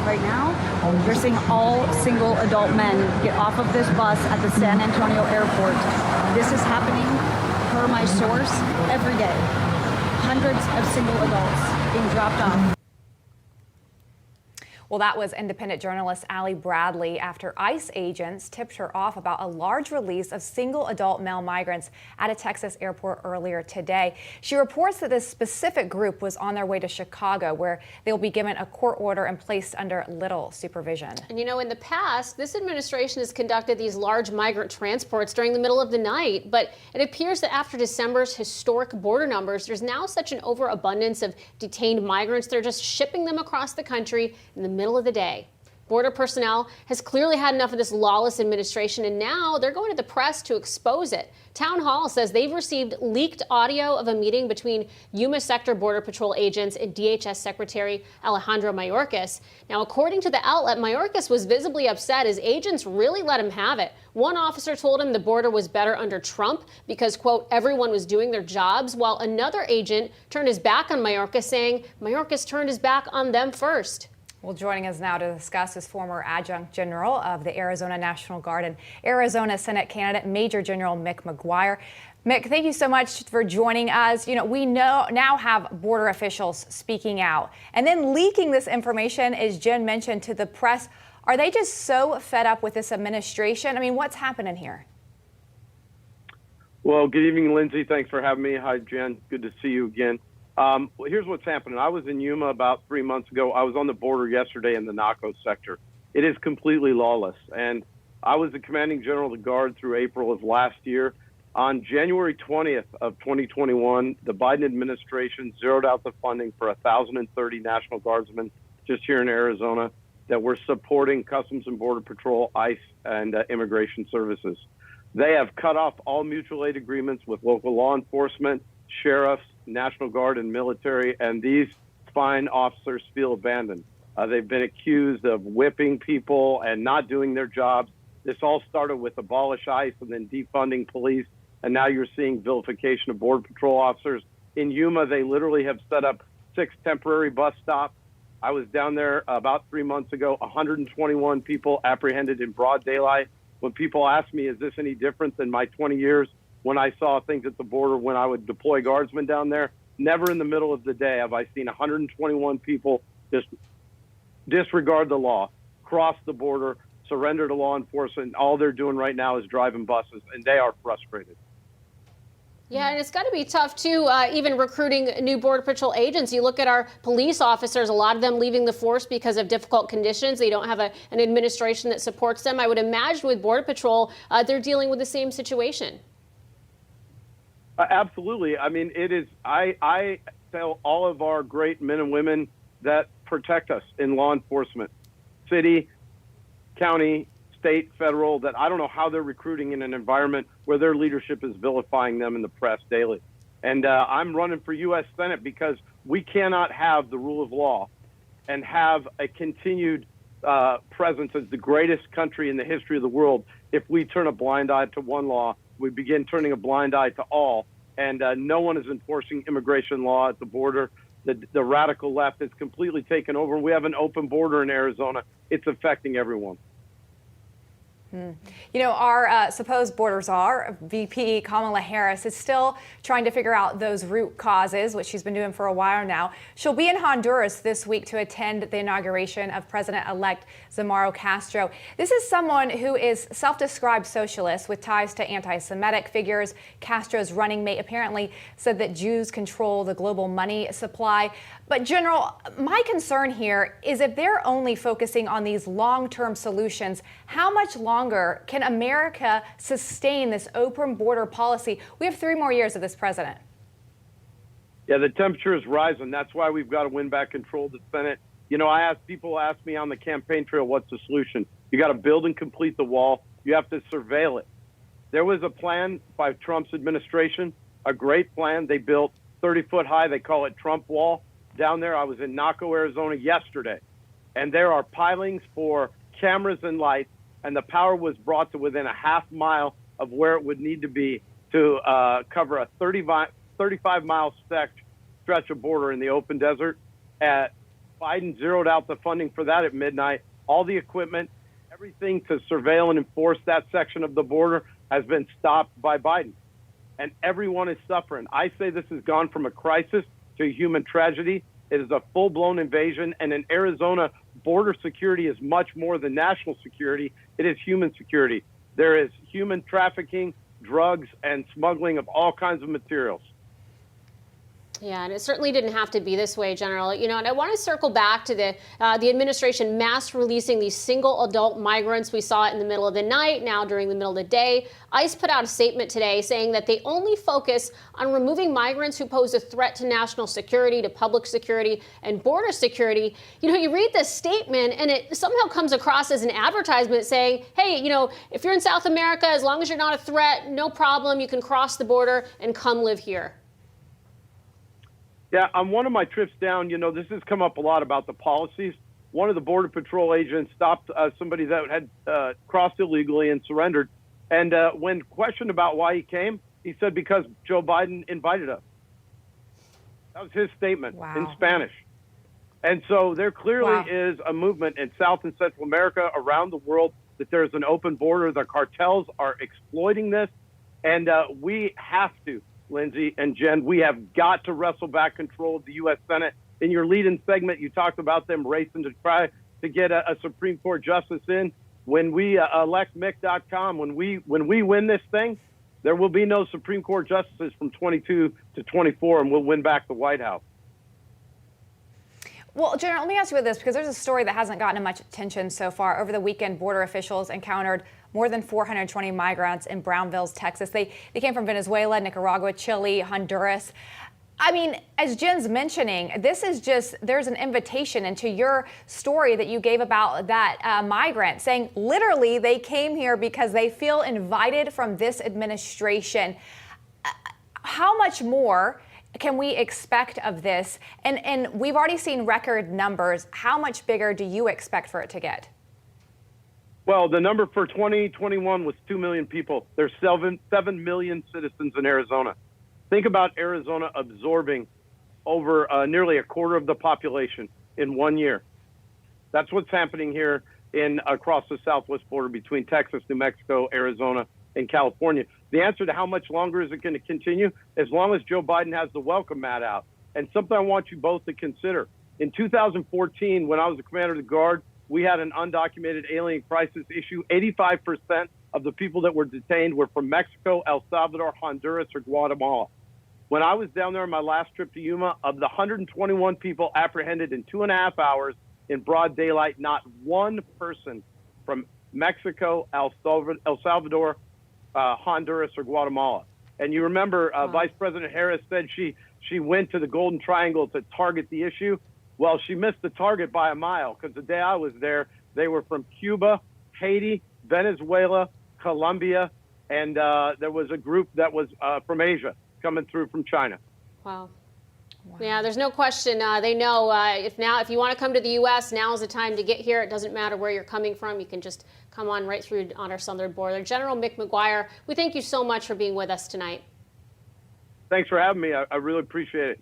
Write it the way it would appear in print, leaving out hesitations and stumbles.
right now, you're seeing all single adult men get off of this bus at the San Antonio airport. This is happening, per my source, every day. Hundreds of single adults being dropped off. Well, that was independent journalist Allie Bradley after ICE agents tipped her off about a large release of single adult male migrants at a Texas airport earlier today. She reports that this specific group was on their way to Chicago, where they'll be given a court order and placed under little supervision. And you know, in the past, this administration has conducted these large migrant transports during the middle of the night. But it appears that after December's historic border numbers, there's now such an overabundance of detained migrants. They're just shipping them across the country in the middle of the day. Border personnel has clearly had enough of this lawless administration, and now they're going to the press to expose it. Town Hall says they've received leaked audio of a meeting between Yuma Sector Border Patrol agents and DHS Secretary Alejandro Mayorkas. Now, according to the outlet, Mayorkas was visibly upset as agents really let him have it. One officer told him the border was better under Trump because, quote, everyone was doing their jobs, while another agent turned his back on Mayorkas, saying Mayorkas turned his back on them first. Well, joining us now to discuss is former adjunct general of the Arizona National Guard and Arizona Senate candidate Major General Mick McGuire. Mick, thank you so much for joining us. You know, we now have border officials speaking out and then leaking this information, as Jen mentioned, to the press. Are they just so fed up with this administration? I mean, what's happening here? Well, good evening, Lindsay. Thanks for having me. Hi, Jen. Good to see you again. Well, here's what's happening. I was in Yuma about 3 months ago. I was on the border yesterday in the Naco sector. It is completely lawless. And I was the commanding general of the Guard through April of last year. On January 20th of 2021, the Biden administration zeroed out the funding for 1,030 National Guardsmen just here in Arizona that were supporting Customs and Border Patrol, ICE, and Immigration Services. They have cut off all mutual aid agreements with local law enforcement, sheriffs, National Guard, and military, and these fine officers feel abandoned. They've been accused of whipping people and not doing their jobs. This all started with abolish ICE and then defunding police, and now you're seeing vilification of Border Patrol officers. In Yuma, they literally have set up 6 temporary bus stops. I was down there about 3 months ago, 121 people apprehended in broad daylight. When people ask me, is this any different than my 20 years when I saw things at the border when I would deploy guardsmen down there? Never in the middle of the day have I seen 121 people just disregard the law, cross the border, surrender to law enforcement. All they're doing right now is driving buses, and they are frustrated. Yeah, and it's got to be tough, too, even recruiting new Border Patrol agents. You look at our police officers, a lot of them leaving the force because of difficult conditions. They don't have an administration that supports them. I would imagine with Border Patrol, they're dealing with the same situation. Absolutely. I mean, it is. I tell all of our great men and women that protect us in law enforcement, city, county, state, federal, that I don't know how they're recruiting in an environment where their leadership is vilifying them in the press daily. And I'm running for U.S. Senate because we cannot have the rule of law and have a continued presence as the greatest country in the history of the world if we turn a blind eye to one law. We begin turning a blind eye to all, and no one is enforcing immigration law at the border. The radical left has completely taken over. We have an open border in Arizona. It's affecting everyone. You know, our supposed border czar, VP Kamala Harris, is still trying to figure out those root causes, which she's been doing for a while now. She'll be in Honduras this week to attend the inauguration of President-elect Xiomara Castro. This is someone who is self-described socialist with ties to anti-Semitic figures. Castro's running mate apparently said that Jews control the global money supply. But General, my concern here is if they're only focusing on these long-term solutions, how much longer can America sustain this open border policy? We have 3 more years of this president. Yeah, the temperature is rising. That's why we've got to win back control of the Senate. You know, people ask me on the campaign trail, what's the solution? You got to build and complete the wall. You have to surveil it. There was a plan by Trump's administration, a great plan. They built 30-foot high. They call it Trump Wall. Down there, I was in Naco, Arizona yesterday, and there are pilings for cameras and lights, and the power was brought to within a half mile of where it would need to be to cover a 35-mile stretch of border in the open desert at Biden zeroed out the funding for that at midnight. All the equipment, everything to surveil and enforce that section of the border has been stopped by Biden. And everyone is suffering. I say this has gone from a crisis to a human tragedy. It is a full-blown invasion. And in Arizona, border security is much more than national security. It is human security. There is human trafficking, drugs, and smuggling of all kinds of materials. Yeah, and it certainly didn't have to be this way, General. And I want to circle back to the administration mass releasing these single adult migrants. We saw it in the middle of the night, now during the middle of the day. ICE put out a statement today saying that they only focus on removing migrants who pose a threat to national security, to public security, and border security. You read this statement and it somehow comes across as an advertisement saying, hey, if you're in South America, as long as you're not a threat, no problem, you can cross the border and come live here. Yeah, on one of my trips down, this has come up a lot about the policies. One of the Border Patrol agents stopped somebody that had crossed illegally and surrendered. And when questioned about why he came, he said, because Joe Biden invited us. That was his statement in Spanish. And so there clearly is a movement in South and Central America, around the world, that there's an open border. The cartels are exploiting this. And we have to, Lindsay and Jen, we have got to wrestle back control of the U.S. Senate. In your lead-in segment, you talked about them racing to try to get a Supreme Court justice in. When we elect Mick.com, when we win this thing, there will be no Supreme Court justices from 22 to 24, and we'll win back the White House. Well, General, let me ask you about this, because there's a story that hasn't gotten much attention so far. Over the weekend, border officials encountered more than 420 migrants in Brownville, Texas. They came from Venezuela, Nicaragua, Chile, Honduras. I mean, as Jen's mentioning, there's an invitation into your story that you gave about that migrant, saying literally they came here because they feel invited from this administration. How much more can we expect of this? And we've already seen record numbers. How much bigger do you expect for it to get? Well, the number for 2021 was 2 million people. There's 7 million citizens in Arizona. Think about Arizona absorbing over nearly a quarter of the population in 1 year. That's what's happening here across the southwest border between Texas, New Mexico, Arizona, and California. The answer to how much longer is it going to continue? As long as Joe Biden has the welcome mat out. And something I want you both to consider. In 2014, when I was the commander of the Guard, we had an undocumented alien crisis issue. 85% of the people that were detained were from Mexico, El Salvador, Honduras, or Guatemala. When I was down there on my last trip to Yuma, of the 121 people apprehended in 2.5 hours in broad daylight, not one person from Mexico, El Salvador, Honduras, or Guatemala. And you remember Vice President Harris said she went to the Golden Triangle to target the issue. Well, she missed the target by a mile, because the day I was there, they were from Cuba, Haiti, Venezuela, Colombia, and there was a group that was from Asia coming through from China. Wow. Yeah, there's no question. They know if you want to come to the U.S., now is the time to get here. It doesn't matter where you're coming from. You can just come on right through on our southern border. General Mick McGuire, we thank you so much for being with us tonight. Thanks for having me. I really appreciate it.